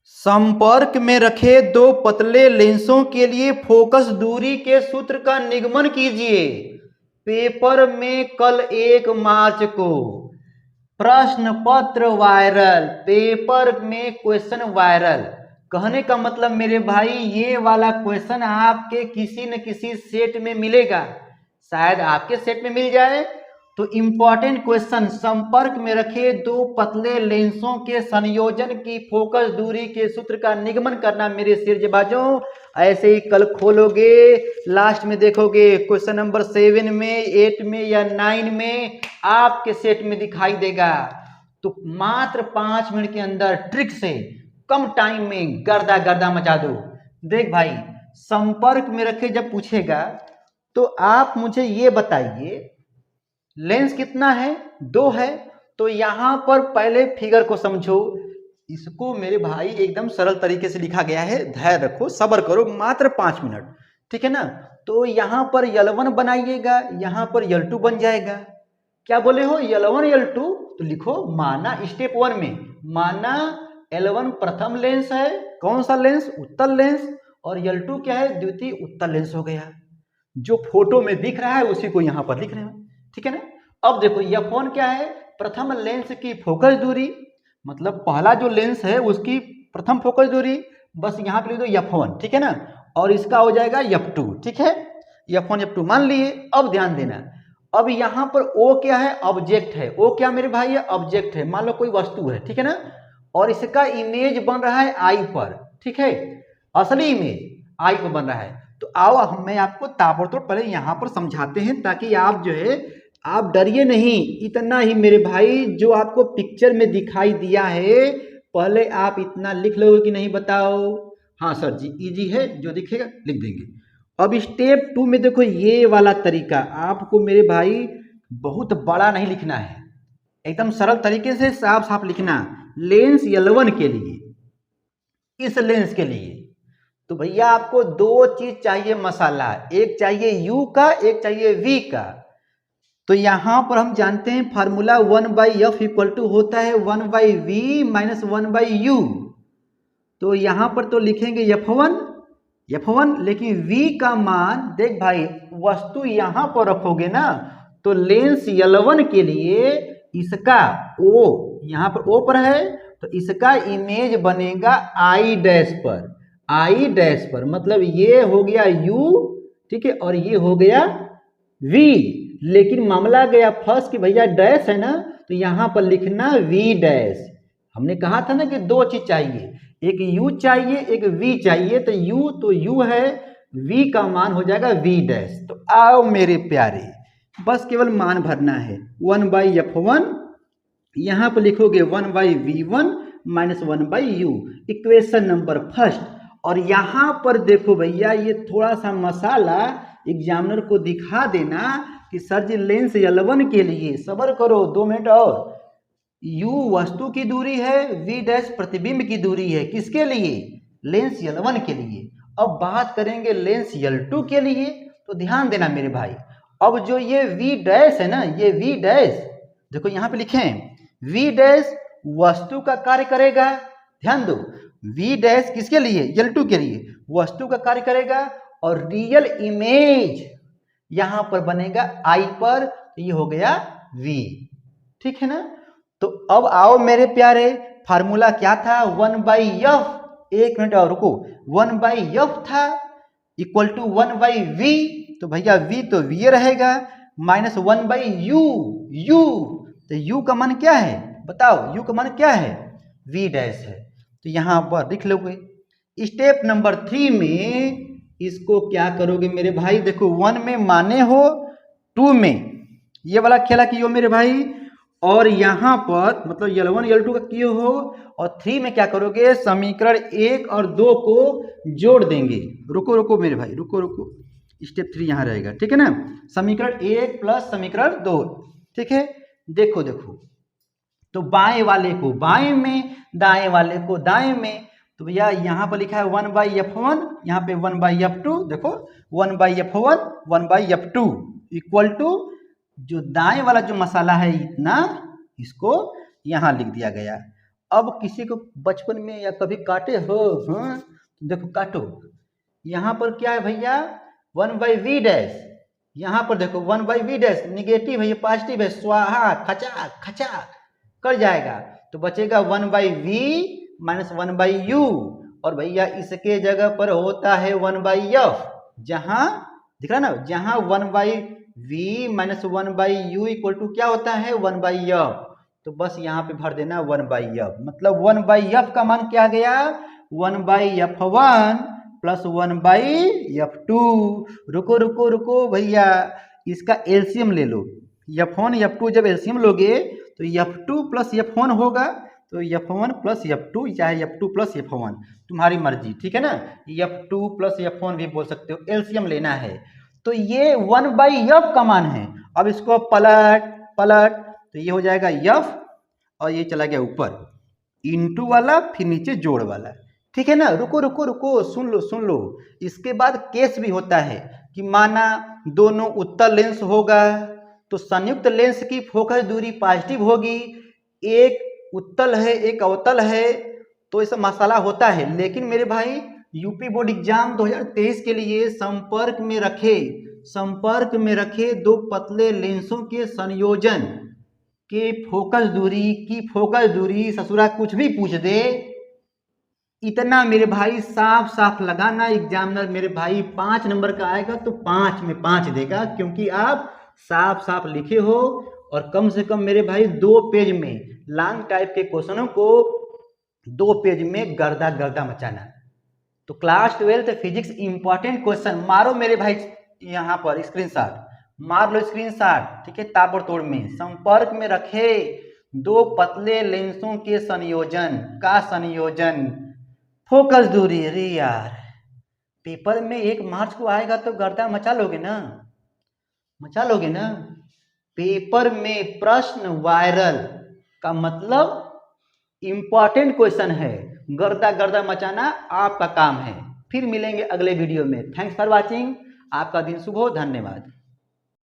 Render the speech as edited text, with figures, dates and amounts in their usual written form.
संपर्क में रखे दो पतले लेंसों के लिए फोकस दूरी के सूत्र का निगमन कीजिए। पेपर में कल 1 मार्च को प्रश्न पत्र वायरल, पेपर में क्वेश्चन वायरल। कहने का मतलब मेरे भाई ये वाला क्वेश्चन आपके किसी न किसी सेट में मिलेगा, शायद आपके सेट में मिल जाए। तो इंपॉर्टेंट क्वेश्चन, संपर्क में रखे दो पतले लेंसों के संयोजन की फोकस दूरी के सूत्र का निगमन करना मेरे सिरजबाजों। ऐसे ही कल खोलोगे, लास्ट में देखोगे क्वेश्चन नंबर 7 में, 8 में या 9 में आपके सेट में दिखाई देगा। तो मात्र 5 मिनट के अंदर ट्रिक से कम टाइम में गर्दा गर्दा मचा दो। देख भाई, संपर्क में रखे जब पूछेगा तो आप मुझे ये बताइए लेंस कितना है, 2 है। तो यहां पर पहले फिगर को समझो। इसको मेरे भाई एकदम सरल तरीके से लिखा गया है, धैर्य रखो, सब्र करो, मात्र 5 मिनट, ठीक है ना। तो यहां पर L1 बनाइएगा, यहां पर L2 बन जाएगा। क्या बोले हो, L1 L2, तो लिखो माना स्टेप 1 में माना L1 प्रथम लेंस है, कौन सा लेंस, उत्तल लेंस, और L2 क्या है, द्वितीय उत्तल लेंस हो गया। जो फोटो में दिख रहा है उसी को यहां पर लिख रहे हैं, ठीक है ना। अब देखो F1 क्या है, प्रथम लेंस की फोकस दूरी, मतलब पहला जो लेंस है उसकी प्रथम फोकस दूरी, बस यहां पे लिख दो F1, ठीक है ना। और इसका हो जाएगा F2, ठीक है, F1 F2 मान लिए। अब ध्यान देना, अब यहां पर O क्या है, ऑब्जेक्ट है। O क्या मेरे भाई है, ऑब्जेक्ट है, मान लो कोई वस्तु है, ठीक है ना। और इसका इमेज बन रहा है आई पर, ठीक है, असली इमेज आई पर बन रहा है। तो आओ मैं आपको ताबड़तोड़ पहले यहां पर समझाते हैं, ताकि आप जो है आप डरिए नहीं। इतना ही मेरे भाई, जो आपको पिक्चर में दिखाई दिया है पहले आप इतना लिख लोगे कि नहीं बताओ। हाँ सर जी, इजी है, जो दिखेगा लिख देंगे। अब स्टेप 2 में देखो ये वाला तरीका, आपको मेरे भाई बहुत बड़ा नहीं लिखना है, एकदम सरल तरीके से साफ साफ लिखना। लेंस L1 के लिए, इस लेंस के लिए तो भैया आपको 2 चीज चाहिए मसाला, एक चाहिए U का, एक चाहिए V का। तो यहां पर हम जानते हैं फार्मूला 1/f इक्वल टू होता है 1/v माइनस 1/u। तो यहां पर तो लिखेंगे F1, लेकिन v का मान देख भाई, वस्तु यहां पर रखोगे ना, तो लेंस L1 के लिए इसका O, यहां पर O पर है, तो इसका इमेज बनेगा I डैश पर, मतलब ये हो गया U, ठीक है, और ये हो गया V। लेकिन मामला गया फर्स्ट कि भैया डैश है ना, तो यहां पर लिखना V डैश। हमने कहा था ना कि 2 चीज चाहिए, एक U चाहिए, एक V चाहिए। तो U है, V का मान हो जाएगा V डैश। तो आओ मेरे प्यारे, बस केवल मान भरना है। 1/F1 यहां पर लिखोगे 1/V1 minus 1/U, equation number first. और यहां पर देखो भैया, ये थोड़ा सा मसाला एग्जामिनर को दिखा देना कि सर जी लेंस L1 के लिए, सब्र करो 2 मिनट और, U वस्तु की दूरी है, V डैश प्रतिबिंब की दूरी है, किसके लिए, लेंस L1 के लिए। अब बात करेंगे लेंस L2 के लिए, तो ध्यान देना मेरे भाई। अब जो ये V डैश है ना, ये V डैश देखो यहां पे लिखे हैं, V डैश वस्तु का कार्य करेगा, ध्यान दो, V डैश किसके लिए, L2 के लिए वस्तु का कार्य करेगा, और रियल इमेज यहां पर बनेगा I पर, तो ये हो गया V, ठीक है ना। तो अब आओ मेरे प्यारे, फार्मूला क्या था, 1/f, 1 मिनट और रुको, 1/f था इक्वल टू 1/v, तो भैया V तो V रहेगा, माइनस 1/u, तो U का मान क्या है बताओ, U का मान क्या है, V डैश है। तो यहां पर लिख लोगे। स्टेप नंबर 3 में इसको क्या करोगे मेरे भाई, देखो 1 में माने हो, 2 में ये वाला खेला किए हो मेरे भाई, और यहां पर मतलब L1 L2 का किए हो, और 3 में क्या करोगे, समीकरण 1 और 2 को जोड़ देंगे। रुको मेरे भाई, रुको, स्टेप 3 यहां रहेगा, ठीक है ना। समीकरण 1 प्लस समीकरण 2, ठीक है। देखो तो बाएं वाले को बाएं में, दाएं वाले को दाएं में। तो भैया यहां पर लिखा है 1/F1, यहाँ पे 1/F2, देखो 1/F1 1/F2 इक्वल टू, जो दाएं वाला जो मसाला है इतना, इसको यहां लिख दिया गया। अब किसी को बचपन में या कभी काटे हो, हाँ, तो देखो काटो, यहाँ पर क्या है भैया 1/v डैश, यहाँ पर देखो 1/v डैश निगेटिव है, ये पॉजिटिव है, स्वाहा खचा खचा कर जाएगा, तो बचेगा 1/v माइनस 1/u, और भैया इसके जगह पर होता है 1/f, जहाँ दिख रहा ना, जहाँ 1/v minus 1/u equal to क्या होता है 1/f, तो बस यहाँ पे भर देना 1/f, मतलब 1/f का मान क्या गया 1/f1 प्लस 1/f2। रुको रुको रुको भैया, इसका एलसीएम ले लो, f1 f2 जब एलसीएम लोगे तो f2 प्लस f1 होगा, तो f1 प्लस f2 चाहे f2 प्लस f1 तुम्हारी मर्जी, ठीक है ना, f2 प्लस f1 भी बोल सकते हो, एलसीएम लेना है। तो ये 1/f का मान है, अब इसको पलट पलट तो ये हो जाएगा f, और ये चला गया ऊपर इंटू वाला, फिर नीचे जोड़ वाला, ठीक है ना। रुको रुको रुको, सुन लो, इसके बाद केस भी होता है कि माना दोनों उत्तल लेंस होगा तो संयुक्त लेंस की फोकस दूरी पॉजिटिव होगी, एक उत्तल है एक अवतल है, तो ऐसा मसाला होता है। लेकिन मेरे भाई यूपी बोर्ड एग्जाम 2023 के लिए संपर्क में रखे दो पतले लेंसों के संयोजन के फोकस दूरी ससुरा कुछ भी पूछ दे, इतना मेरे भाई साफ साफ लगाना, एग्जामिनर मेरे भाई 5 नंबर का आएगा तो 5 में 5 देगा, क्योंकि आप साफ साफ लिखे हो, और कम से कम मेरे भाई 2 पेज में लॉन्ग टाइप के क्वेश्चनों को 2 पेज में गर्दा गर्दा मचाना। तो क्लास 12 फिजिक्स इंपॉर्टेंट क्वेश्चन मारो मेरे भाई, यहाँ पर स्क्रीनशॉट मार लो, स्क्रीनशॉट, ठीक है, ताबड़तोड़ में। संपर्क में रखे दो पतले लेंसों के संयोजन फोकस दूरी, अरे यार पेपर में 1 मार्च को आएगा तो गर्दा मचा लोगे ना, पेपर में प्रश्न वायरल का मतलब इंपॉर्टेंट क्वेश्चन है, गर्दा मचाना आपका काम है। फिर मिलेंगे अगले वीडियो में, थैंक्स फॉर वॉचिंग, आपका दिन शुभ हो, धन्यवाद।